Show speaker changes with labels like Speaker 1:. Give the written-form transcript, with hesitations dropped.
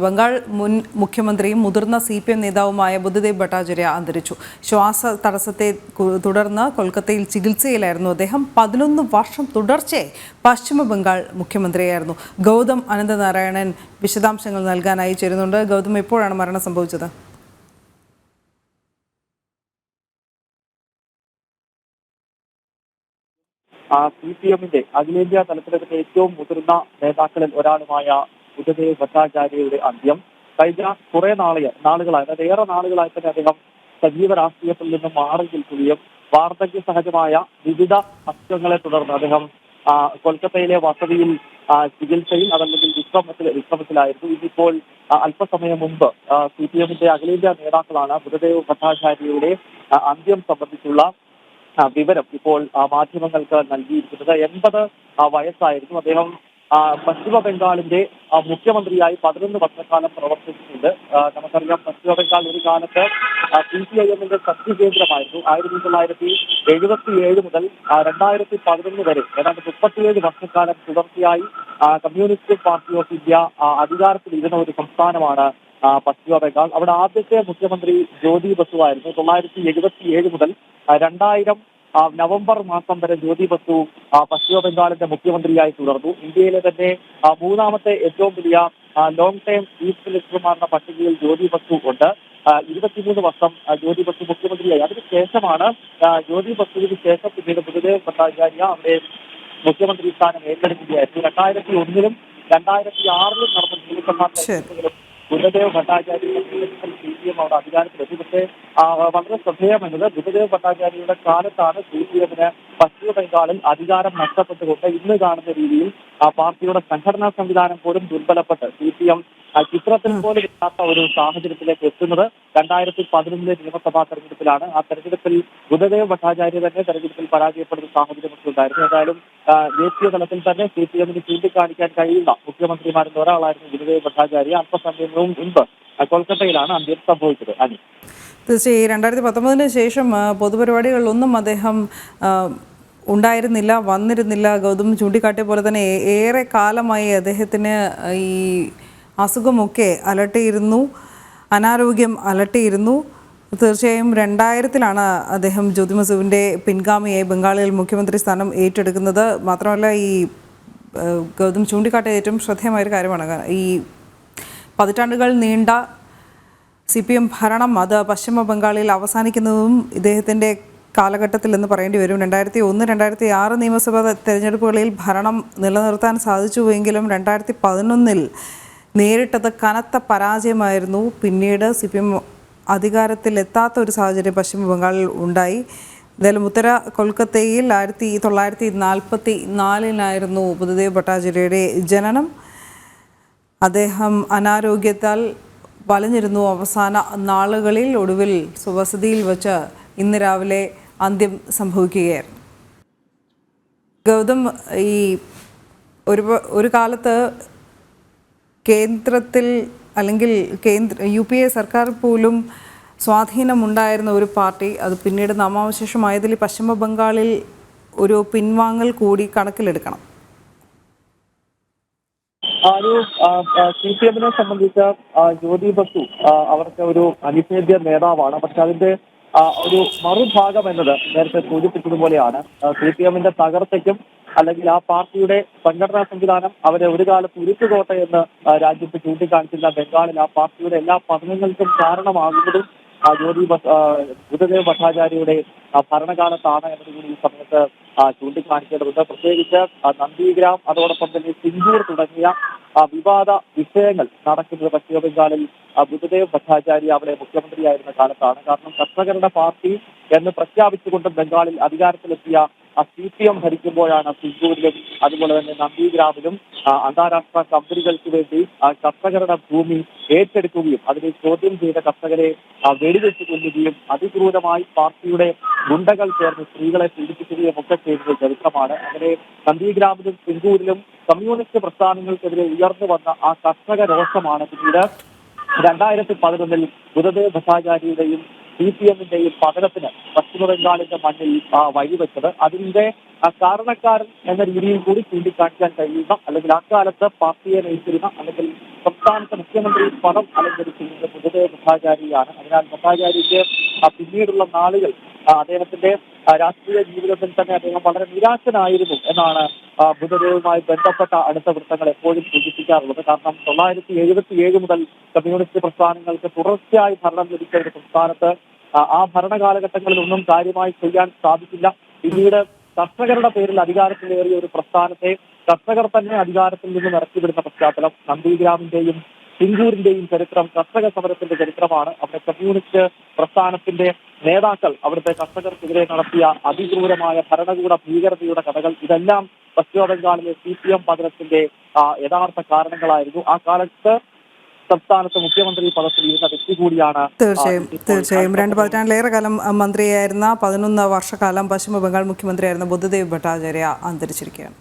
Speaker 1: ബംഗാൾ മുൻ മുഖ്യമന്ത്രിയും മുതിർന്ന CPM നേതാവുമായ ബുദ്ധദേവ് ഭട്ടാചാര്യ അന്തരിച്ചു. ശ്വാസ തടസ്സത്തെ തുടർന്ന് കൊൽക്കത്തയിൽ ചികിത്സയിലായിരുന്നു അദ്ദേഹം. 11 വർഷം തുടർച്ചയായി പശ്ചിമ ബംഗാൾ മുഖ്യമന്ത്രിയായിരുന്നു. ഗൗതം അനന്തനാരായണൻ വിശദാംശങ്ങൾ നൽകാനായി ചേരുന്നുണ്ട്. ഗൗതം, എപ്പോഴാണ് മരണം സംഭവിച്ചത്?
Speaker 2: CPM-ന്റെ അഖിലേന്ത്യാ തലത്തിലെടുത്ത ഏറ്റവും മുതിർന്ന നേതാക്കളിൽ ഒരാളുമായ ബുദ്ധദേവ് ഭട്ടാചാര്യയുടെ അന്ത്യം കഴിഞ്ഞ കുറെ നാളുകളായി, അതായത് ഏറെ നാളുകളായി തന്നെ അദ്ദേഹം സജീവ രാഷ്ട്രീയത്തിൽ നിന്നും മാറി നിൽക്കുകയും വാർദ്ധക്യ സഹജമായ വിവിധ അസുഖങ്ങളെ തുടർന്ന് അദ്ദേഹം കൊൽക്കത്തയിലെ വസതിയിൽ ചികിത്സയിൽ അതല്ലെങ്കിൽ വിശ്രമത്തിലായിരുന്നു. ഇതിപ്പോൾ അല്പസമയം മുമ്പ് CPM-ന്റെ അഖിലേന്ത്യാ നേതാക്കളാണ് ബുദ്ധദേവ് ഭട്ടാചാര്യയുടെ അന്ത്യം സംബന്ധിച്ചുള്ള വിവരം ഇപ്പോൾ മാധ്യമങ്ങൾക്ക് നൽകിയിരിക്കുന്നത്. 80 വയസ്സായിരുന്നു. അദ്ദേഹം പശ്ചിമ ബംഗാളിന്റെ മുഖ്യമന്ത്രിയായി 11 വർഷക്കാലം പ്രവർത്തിച്ചിട്ടുണ്ട്. നമുക്കറിയാം, പശ്ചിമ ബംഗാൾ ഒരു കാലത്ത് CPIM-ന്റെ ശക്തി കേന്ദ്രമായിരുന്നു. 1977 മുതൽ 2011 വരെ ഏതാണ്ട് 37 വർഷക്കാലം തുടർച്ചയായി കമ്മ്യൂണിസ്റ്റ് പാർട്ടി ഓഫ് ഇന്ത്യ അധികാരത്തിലിരുന്ന ഒരു സംസ്ഥാനമാണ് പശ്ചിമ ബംഗാൾ. അവിടെ ആദ്യത്തെ മുഖ്യമന്ത്രി ജ്യോതി ബസു ആയിരുന്നു. 1977 മുതൽ 2000 നവംബർ മാസം വരെ ജ്യോതി ബസു പശ്ചിമ ബംഗാളിന്റെ മുഖ്യമന്ത്രിയായി തുടർന്നു. ഇന്ത്യയിലെ തന്നെ മൂന്നാമത്തെ ഏറ്റവും വലിയ ലോങ് ടൈം ചീഫ് മിനിസ്റ്റർമാരുടെ പട്ടികയിൽ ജ്യോതി ബസു ഉണ്ട്. 23 വർഷം ജ്യോതി ബസു മുഖ്യമന്ത്രിയായി. അതിനുശേഷമാണ് ജ്യോതി ബസുവിന് ശേഷം പിന്നീട് ബുദ്ധദേവ് ഭട്ടാചാര്യ അവിടെ മുഖ്യമന്ത്രി സ്ഥാനം ഏറ്റെടുക്കുകയായിരുന്നു. 2001-ലും 2006-ലും നടന്ന നിയമസഭാ തെരഞ്ഞെടുപ്പുകളും ബുദ്ധദേവ് ഭട്ടാചാര്യ CPM അവിടെ അധികാരത്തിലെത്തി. പക്ഷേ വളരെ ശ്രദ്ധേയമെന്നത് ബുദ്ധദേവ് ഭട്ടാചാര്യയുടെ കാലത്താണ് CPM-ന് പശ്ചിമ ബംഗാളിൽ അധികാരം നഷ്ടപ്പെട്ടുകൊണ്ട് ഇന്ന് കാണുന്ന രീതിയിൽ പാർട്ടിയുടെ സംഘടനാ സംവിധാനം പോലും ദുർബലപ്പെട്ട് CPM ചിത്രത്തിൽ പോലും ഇല്ലാത്ത ഒരു സാഹചര്യത്തിലേക്ക് എത്തുന്നത് 2011 നിയമസഭാ തെരഞ്ഞെടുപ്പിലാണ്. ആ തെരഞ്ഞെടുപ്പിൽ ബുദ്ധദേവ് ഭട്ടാചാര്യ തന്നെ തെരഞ്ഞെടുപ്പിൽ പരാജയപ്പെടുന്ന സാഹചര്യമൊക്കെ ഉണ്ടായിരുന്നു. ഏതായാലും ദേശീയ തലത്തിൽ തന്നെ CPM-ന് ചൂണ്ടിക്കാണിക്കാൻ കഴിയുന്ന മുഖ്യമന്ത്രിമാരിൽ ഒരാളായിരുന്നു ബുദ്ധദേവ് ഭട്ടാചാര്യ. അല്പസമയവും മുൻപ് കൊൽക്കത്തയിലാണ് അന്ത്യം സംഭവിച്ചത്.
Speaker 1: തീർച്ചയായും 2019 ശേഷം പൊതുപരിപാടികളിലൊന്നും അദ്ദേഹം ഉണ്ടായിരുന്നില്ല, വന്നിരുന്നില്ല. ഗൗതം ചൂണ്ടിക്കാട്ടിയ പോലെ തന്നെ ഏറെ കാലമായി അദ്ദേഹത്തിന് ഈ അസുഖമൊക്കെ അലട്ടിയിരുന്നു, അനാരോഗ്യം അലട്ടിയിരുന്നു. തീർച്ചയായും 2000-ലാണ് അദ്ദേഹം ജ്യോതി ബസുവിൻ്റെ പിൻഗാമിയായി ബംഗാളിൽ മുഖ്യമന്ത്രി സ്ഥാനം ഏറ്റെടുക്കുന്നത്. മാത്രമല്ല, ഈ ഗൗതം ചൂണ്ടിക്കാട്ടിയ ഏറ്റവും ശ്രദ്ധേയമായൊരു കാര്യമാണ് ഈ പതിറ്റാണ്ടുകൾ നീണ്ട CPM ഭരണം അത് പശ്ചിമ ബംഗാളിൽ അവസാനിക്കുന്നതും ഇദ്ദേഹത്തിൻ്റെ കാലഘട്ടത്തിൽ എന്ന് പറയേണ്ടി വരും. 2001-2006 നിയമസഭാ തെരഞ്ഞെടുപ്പുകളിൽ ഭരണം നിലനിർത്താൻ സാധിച്ചുവെങ്കിലും 2011-ൽ നേരിട്ടത് കനത്ത പരാജയമായിരുന്നു. പിന്നീട് CPM അധികാരത്തിലെത്താത്ത ഒരു സാഹചര്യം പശ്ചിമ ബംഗാളിൽ ഉണ്ടായി. എന്തായാലും ഉത്തര കൊൽക്കത്തയിൽ 1944-ലായിരുന്നു ബുദ്ധദേവ് ഭട്ടാചാര്യയുടെ ജനനം. അദ്ദേഹം അനാരോഗ്യത്താൽ വലഞ്ഞിരുന്നു അവസാന നാളുകളിൽ. ഒടുവിൽ സ്വവസതിയിൽ വെച്ച് ഇന്ന് രാവിലെ അന്ത്യം സംഭവിക്കുകയായിരുന്നു. ഗൗതം, ഈ ഒരു കാലത്ത് കേന്ദ്രത്തിൽ അല്ലെങ്കിൽ UPA സർക്കാർ പോലും സ്വാധീനമുണ്ടായിരുന്ന ഒരു പാർട്ടി, അത് പിന്നീട് നാമാവശേഷമായതിൽ പശ്ചിമ ബംഗാളിൽ ഒരു പിൻവാങ്ങൽ കൂടി കണക്കിലെടുക്കണം.
Speaker 2: CPM-നെ സംബന്ധിച്ച് ജ്യോതി ബസു അവർക്ക് ഒരു അനിഷേധ്യ നേതാവാണ്. പക്ഷെ അതിന്റെ ഒരു മറുഭാഗം എന്നത് നേരത്തെ സൂചിപ്പിച്ചതുപോലെയാണ്. CPM-ന്റെ തകർച്ചയ്ക്കും അല്ലെങ്കിൽ ആ പാർട്ടിയുടെ സംഘടനാ സംവിധാനം അവരെ ഒരു കാലത്ത് ഉരുക്കുകോട്ടയെന്ന് രാജ്യത്ത് ചൂണ്ടിക്കാണിച്ചിരുന്ന ബംഗാളിൽ ആ പാർട്ടിയുടെ എല്ലാ പതനങ്ങൾക്കും കാരണമാകുന്നതും ബുദ്ധദേവ് ഭട്ടാചാര്യയുടെ ഭരണകാലത്താണ് എന്നതുകൂടി ഈ സമയത്ത് ചൂണ്ടിക്കാണിക്കേണ്ടതുണ്ട്. പ്രത്യേകിച്ച് നന്ദിഗ്രാം, അതോടൊപ്പം തന്നെ സിംഗൂർ തുടങ്ങിയ വിവാദ വിഷയങ്ങൾ നടക്കുന്നത് പശ്ചിമ ബംഗാളിൽ ബുദ്ധദേവ് ഭട്ടാചാര്യ അവിടെ മുഖ്യമന്ത്രിയായിരുന്ന കാലത്താണ്. കാരണം കർഷകരുടെ പാർട്ടി എന്ന് പ്രഖ്യാപിച്ചുകൊണ്ട് ബംഗാളിൽ അധികാരത്തിലെത്തിയ CPM ഭരിക്കുമ്പോഴാണ് സിംഗൂരിലും അതുപോലെ തന്നെ നന്ദിഗ്രാമിലും അന്താരാഷ്ട്ര കമ്പനികൾക്ക് വേണ്ടി കർഷകരുടെ ഭൂമി ഏറ്റെടുക്കുകയും അതിനെ ചോദ്യം ചെയ്ത കർഷകരെ വെടിവെച്ച് കൊല്ലുകയും അതിക്രൂരമായി പാർട്ടിയുടെ ഗുണ്ടകൾ ചേർന്ന് സ്ത്രീകളെ പീഡിപ്പിക്കുകയും ഒക്കെ ചെയ്തത് ചരിത്രമാണ്. അങ്ങനെ നന്ദിഗ്രാമിലും സിംഗൂരിലും കമ്മ്യൂണിസ്റ്റ് പ്രസ്ഥാനങ്ങൾക്കെതിരെ ഉയർന്നു വന്ന ആ കർഷക രോഷമാണ് പിന്നീട് 2011-ൽ ബുദ്ധദേവ് ഭട്ടാചാര്യയുടെയും CPM-ന്റെയും പതനത്തിന് പശ്ചിമബംഗാളിന്റെ മണ്ണിൽ വഴിവെച്ചത്. അതിന്റെ കാരണക്കാരൻ എന്ന രീതിയിൽ കൂടി ചൂണ്ടിക്കാണിക്കാൻ കഴിയുന്ന, അല്ലെങ്കിൽ അക്കാലത്ത് പാർട്ടിയെ നയിച്ചിരുന്ന, അല്ലെങ്കിൽ സംസ്ഥാനത്തെ മുഖ്യമന്ത്രി പദം അലങ്കരിച്ചിരുന്നത് ബുദ്ധദേവ് ഭട്ടാചാര്യയാണ്. അതിനാൽ ഭട്ടാചാര്യയ്ക്ക് പിന്നീടുള്ള നാളുകൾ അദ്ദേഹത്തിന്റെ രാഷ്ട്രീയ ജീവിതത്തിൽ തന്നെ അദ്ദേഹം വളരെ നിരാശനായിരുന്നു എന്നാണ് ബുദ്ധദേവുമായി ബന്ധപ്പെട്ട അടുത്ത വൃത്തങ്ങൾ എപ്പോഴും സൂചിപ്പിക്കാറുള്ളത്. കാരണം 1977 മുതൽ കമ്മ്യൂണിസ്റ്റ് പ്രസ്ഥാനങ്ങൾക്ക് തുടർച്ചയായി ഭരണം ലഭിച്ച ഒരു സംസ്ഥാനത്ത് ആ ഭരണകാലഘട്ടങ്ങളിലൊന്നും കാര്യമായി ചെയ്യാൻ സാധിക്കില്ല. പിന്നീട് കർഷകരുടെ പേരിൽ അധികാരത്തിലേറിയ ഒരു പ്രസ്ഥാനത്തെ കർഷകർ തന്നെ അധികാരത്തിൽ നിന്ന് ഇറക്കിവിടുന്ന പശ്ചാത്തലം, നന്ദിഗ്രാമിന്റെയും സിംഗൂരിന്റെയും ചരിത്രം കർഷക സമരത്തിന്റെ ചരിത്രമാണ്. അവിടെ കമ്മ്യൂണിസ്റ്റ് പ്രസ്ഥാനത്തിന്റെ നേതാക്കൾ അവിടുത്തെ കർഷകർക്കെതിരെ നടത്തിയ അതിക്രൂരമായ ഭരണകൂട ഭീകരതയുടെ കഥകൾ, ഇതെല്ലാം പശ്ചിമബംഗാളിലെ CPM പതനത്തിന്റെ യഥാർത്ഥ കാരണങ്ങളായിരുന്നു. ആ കാലത്ത് സംസ്ഥാനത്ത് മുഖ്യമന്ത്രി പദത്തിൽ ഇരുന്ന വ്യക്തി കൂടിയാണ്.
Speaker 1: തീർച്ചയായും 2 പതിറ്റാണ്ടിലേറെ കാലം മന്ത്രിയായിരുന്ന 11 വർഷക്കാലം പശ്ചിമ ബംഗാൾ മുഖ്യമന്ത്രിയായിരുന്ന ബുദ്ധദേവ് ഭട്ടാചാര്യ അന്തരിച്ചിരിക്കുകയാണ്.